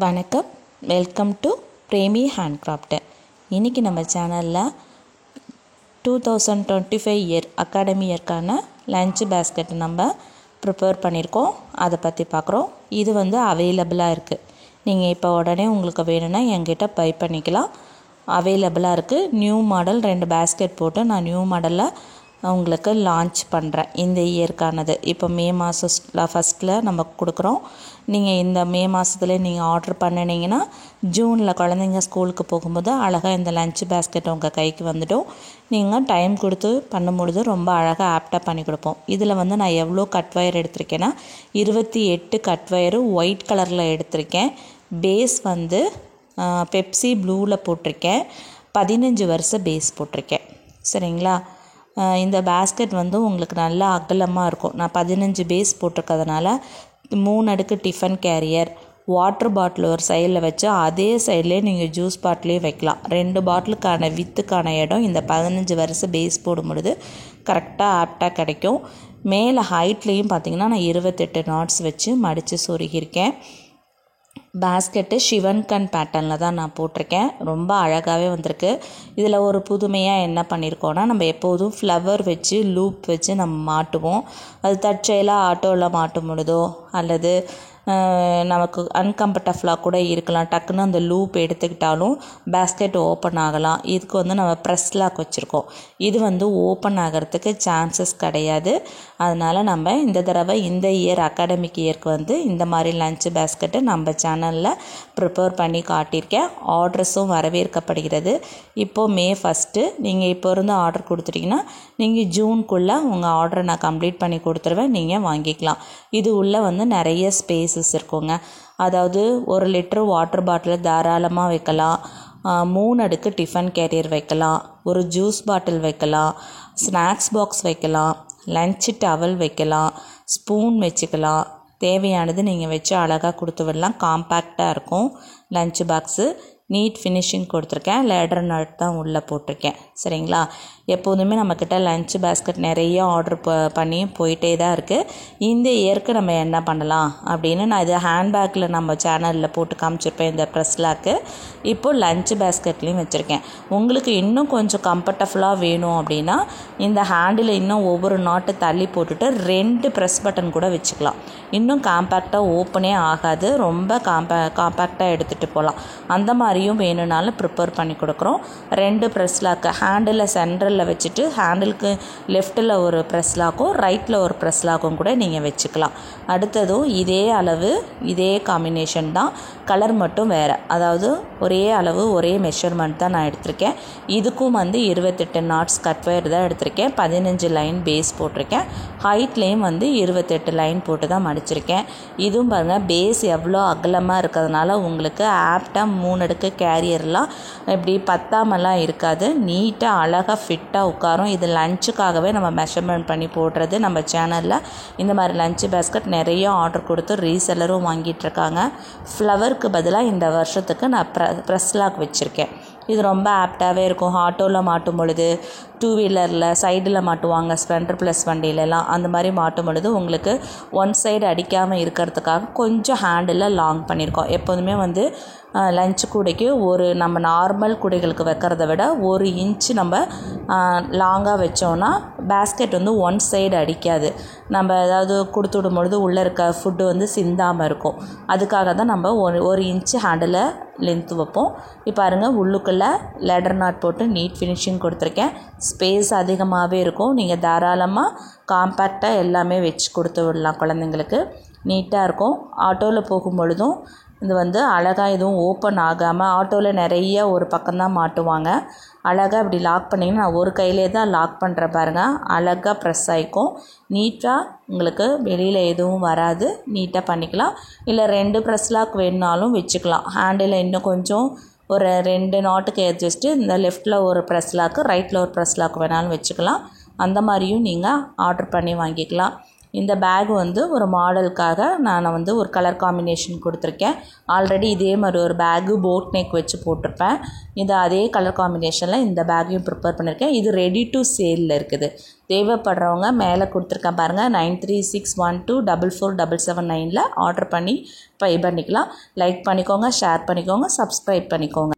வணக்கம், welcome to Premi handcraft. இன்றைக்கி நம்ம சேனலில் 2025 இயர் அகாடமி இயர்க்கான லஞ்ச் பேஸ்கெட் நம்ம ப்ரிப்பேர் பண்ணியிருக்கோம். அதை பற்றி பார்க்குறோம். இது அவைலபிளாக இருக்குது. நீங்கள் இப்போ உடனே உங்களுக்கு வேணும்னா என்கிட்ட பை பண்ணிக்கலாம். அவைலபிளாக இருக்குது. நியூ மாடல் 2 பேஸ்கெட் போட்டு நான் நியூ மாடலில் உங்களுக்கு லான்ச் பண்ணுறேன். இந்த இயர்க்கானது இப்போ மே மாதம் ஃபஸ்ட்டில் நம்ம கொடுக்குறோம். நீங்கள் இந்த மே மாதத்துல நீங்கள் ஆர்டர் பண்ணினீங்கன்னா ஜூனில் குழந்தைங்க ஸ்கூலுக்கு போகும்போது அழகாக இந்த லஞ்ச் பேஸ்கெட் உங்கள் கைக்கு வந்துடும். நீங்கள் டைம் கொடுத்து பண்ணும்பொழுது ரொம்ப அழகாக ஆப்டாக பண்ணி கொடுப்போம். இதில் நான் எவ்வளோ கட் ஒயர் எடுத்திருக்கேன்னா 28 கட் ஒயரு ஒயிட் கலரில் எடுத்திருக்கேன். பேஸ் பெப்சி ப்ளூவில் போட்டிருக்கேன். 15 வருஷம் பேஸ் போட்டிருக்கேன். சரிங்களா? இந்த பேஸ்கெட் உங்களுக்கு நல்லா அகலமாக இருக்கும். நான் 15 பேஸ் போட்டிருக்கிறதுனால 3 அடுக்கு டிஃபன் கேரியர், வாட்டர் பாட்டில் ஒரு சைடில் வச்சு அதே சைட்லேயே நீங்கள் ஜூஸ் பாட்டிலையும் வைக்கலாம். 2 பாட்டிலுக்கான வித்துக்கான இடம் இந்த 15 வருஷம் பேஸ் போடும் பொழுது கரெக்டாக ஆப்டாக கிடைக்கும். மேலே ஹைட்லேயும் பார்த்திங்கன்னா நான் 28 நாட்ஸ் வச்சு மடித்து சொருகியிருக்கேன். பேஸ்கெட்டு ஷிவன்கன் பேட்டர்னில் தான் நான் போட்டிருக்கேன். ரொம்ப அழகாகவே வந்திருக்கு. இதில் ஒரு புதுமையாக என்ன பண்ணியிருக்கோன்னா, நம்ம எப்போதும் ஃப்ளவர் வச்சு லூப் வச்சு நம்ம மாட்டுவோம். அது தற்செயலாக ஆட்டோவில் மாட்டும் பொழுதோ அல்லது நமக்கு அன்கம்ஃபர்டபுளாக கூட இருக்கலாம். டக்குன்னு அந்த லூப் எடுத்துக்கிட்டாலும் பேஸ்கெட் ஓப்பன் ஆகலாம். இதுக்கு நம்ம ப்ரெஸ் லாக் வச்சுருக்கோம். இது ஓப்பன் ஆகிறதுக்கு சான்சஸ் கிடையாது. அதனால் நம்ம இந்த தடவை இந்த இயர் அகாடமிக் இயர்க்கு இந்த மாதிரி லஞ்ச் பேஸ்கெட்டு நம்ம சேனலில் ப்ரிப்பேர் பண்ணி காட்டியிருக்கேன். ஆர்டர்ஸும் வரவேற்கப்படுகிறது. இப்போது மே 1 நீங்கள் இப்போ இருந்து ஆர்டர் கொடுத்துட்டிங்கன்னா நீங்கள் ஜூனுக்குள்ளே உங்கள் ஆர்டரை நான் கம்ப்ளீட் பண்ணி கொடுத்துருவேன். நீங்கள் வாங்கிக்கலாம். இது உள்ளே நிறைய ஸ்பேஸஸ் இருக்குங்க. அதாவது 1 லிட்டர் வாட்டர் பாட்டில் தாராளமாக வைக்கலாம். 3 அடுக்கு டிஃபன் கேரியர் வைக்கலாம். ஒரு ஜூஸ் பாட்டில் வைக்கலாம். ஸ்நாக்ஸ் பாக்ஸ் வைக்கலாம். லஞ்ச் டவல் வைக்கலாம். ஸ்பூன் வச்சுக்கலாம். தேவையானது நீங்கள் வச்சு அழகாக கொடுத்து விடலாம். காம்பேக்டாக இருக்கும் லஞ்ச் பாக்ஸு. நீட் ஃபினிஷிங் கொடுத்துருக்கேன். லேடர் நட் தான் உள்ளே போட்டிருக்கேன். சரிங்களா? எப்போதுமே நம்மக்கிட்ட லஞ்ச் பேஸ்கெட் நிறைய ஆர்டர் பண்ணி போயிட்டே தான் இருக்குது. இந்த இயருக்கு நம்ம என்ன பண்ணலாம் அப்படின்னு நான் இது ஹேண்ட்பேக்கில் நம்ம சேனலில் போட்டு காமிச்சிருப்பேன். இந்த ப்ரெஸ் லாக்கு இப்போது லஞ்ச் பேஸ்கெட்லேயும் வச்சுருக்கேன். உங்களுக்கு இன்னும் கொஞ்சம் கம்ஃபர்டபுளாக வேணும் அப்படின்னா இந்த ஹேண்டில் இன்னும் ஒவ்வொரு நாட்டு தள்ளி போட்டுட்டு 2 ப்ரெஸ் பட்டன் கூட வச்சுக்கலாம். இன்னும் காம்பேக்டாக ஓப்பனே ஆகாது. ரொம்ப காம்பேக்டாக எடுத்துகிட்டு போகலாம். அந்த மாதிரியும் வேணும்னாலும் ப்ரிப்பேர் பண்ணி கொடுக்குறோம். 2 ப்ரெஸ் லாக்கு ஹேண்டில் சென்டரில் வச்சுட்டு ஹேண்டிலுக்கு லெஃப்ட்டில் ஒரு ப்ரெஸ் லாக்கும் ரைட்டில் ஒரு ப்ரெஸ் லாக்கும் கூட நீங்கள் வச்சுக்கலாம். அடுத்ததும் இதே அளவு இதே காம்பினேஷன் தான், கலர் மட்டும் வேறு. அதாவது ஒரே அளவு ஒரே மெஷர்மெண்ட் தான் நான் எடுத்திருக்கேன். இதுக்கும் 28 நாட்ஸ் கட் ஒயர் தான் எடுத்திருக்கேன். 15 லைன் பேஸ் போட்டிருக்கேன். ஹைட்லேயும் 28 லைன் போட்டு தான் மடிச்சிருக்கேன். இதுவும் பாருங்கள், பேஸ் எவ்வளோ அகலமாக இருக்கிறதுனால உங்களுக்கு ஆப்டாக 3 அடுக்கு கேரியர்லாம் இப்படி பத்தாமலாம் இருக்காது. நீட்டாக அழகாக ஃபிட்டாக உட்காரும். இது லஞ்சுக்காகவே நம்ம மெஷர்மெண்ட் பண்ணி போடுறது. நம்ம சேனலில் இந்த மாதிரி லஞ்ச் பேஸ்கெட் நிறைய ஆர்டர் கொடுத்து ரீசெல்லரும் வாங்கிட்டுருக்காங்க. ஃப்ளவருக்கு பதிலாக இந்த வருஷத்துக்கு நான் ப்ரெஸ் லாக் வச்சுருக்கேன். இது ரொம்ப ஆப்டாகவே இருக்கும். ஆட்டோவில் மாட்டும் பொழுது, 2 வீலரில் சைடில் மாட்டுவாங்க, ஸ்ப்ளெண்டர் ப்ளஸ் வண்டியிலலாம் அந்த மாதிரி மாட்டும் பொழுது உங்களுக்கு ஒன் சைடு அடிக்காமல் இருக்கிறதுக்காக கொஞ்சம் ஹேண்டில் லாங் பண்ணியிருக்கோம். எப்போதுமே லஞ்ச் கூடைக்கு நம்ம நார்மல் கூடைகளுக்கு வைக்கிறத விட 1 இன்ச்சு நம்ம லாங்காக வச்சோன்னா பேஸ்கெட் ஒன் சைடு அடிக்காது. நம்ம ஏதாவது கொடுத்து விடும் பொழுது உள்ளே இருக்க ஃபுட்டு சிந்தாமல் இருக்கும். அதுக்காக தான் நம்ம 1 இன்ச்சு ஹேண்டில் லென்த்து வைப்போம். இப்போ பாருங்கள், உள்ளுக்குள்ளே லேடர் நாட் போட்டு நீட் ஃபினிஷிங் கொடுத்துருக்கேன். ஸ்பேஸ் அதிகமாகவே இருக்கும். நீங்கள் தாராளமாக காம்பேக்டாக எல்லாமே வச்சு கொடுத்து விடலாம். குழந்தைங்களுக்கு நீட்டாக இருக்கும். ஆட்டோவில் போகும் பொழுதும் இது அழகாக எதுவும் ஓப்பன் ஆகாமல், ஆட்டோவில் நிறைய ஒரு பக்கம்தான் மாட்டுவாங்க. அழகாக இப்படி லாக் பண்ணிங்கன்னா நான் ஒரு கையிலே தான் லாக் பண்ணுற பாருங்கள். அழகாக ப்ரெஸ் ஆகிக்கும். நீட்டாக உங்களுக்கு வெளியில் எதுவும் வராது. நீட்டாக பண்ணிக்கலாம். இல்லை 2 ப்ரெஸ் லாக் வேணுனாலும் வச்சுக்கலாம். ஹேண்டில் இன்னும் கொஞ்சம் ஒரு 2 நாட்டுக்கு வச்சுட்டு இந்த லெஃப்ட்டில் ஒரு ப்ரெஸ் லாக்கு ரைட்டில் ஒரு ப்ரெஸ் லாக் வேணாலும் வச்சுக்கலாம். அந்த மாதிரியும் நீங்கள் ஆர்டர் பண்ணி வாங்கிக்கலாம். இந்த பேக் வந்து ஒரு மாடலுக்காக நான் வந்து ஒரு கலர் காம்பினேஷன் கொடுத்துருக்கேன். ஆல்ரெடி இதே மாதிரி ஒரு பேக்கு போட் நெக் வச்சு போட்டிருப்பேன். இது அதே கலர் காம்பினேஷனில் இந்த பேக்கையும் ப்ரிப்பேர் பண்ணியிருக்கேன். இது ரெடி டு சேலில் இருக்குது. தேவைப்படுறவங்க மேலே கொடுத்துருக்கேன் பாருங்கள், 9361244779 ஆர்டர் பண்ணி பை பண்ணிக்கலாம். லைக் பண்ணிக்கோங்க, ஷேர் பண்ணிக்கோங்க, சப்ஸ்கிரைப் பண்ணிக்கோங்க.